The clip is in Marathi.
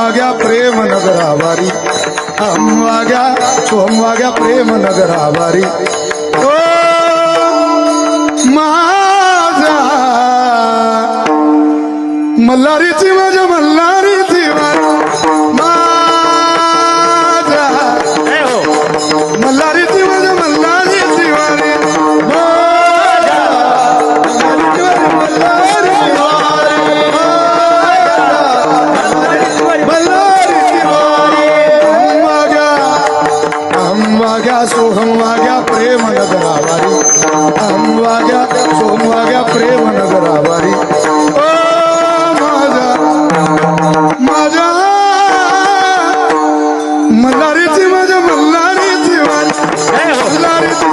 वाग्या प्रेम नगरावारी सोम वाग्या प्रेम नगरावारी ओ माझा मल्हारीची माझ्या मल्हारीची माझा मल्हारीची माझ्या मल्हारीची वारी सोहम वाग्या प्रेम नगरावारी सोम वाग्या प्रेम नगरावारी ओ माझ्या मल्हारीची माझ्या मल्हारीची वारी मल्हारीची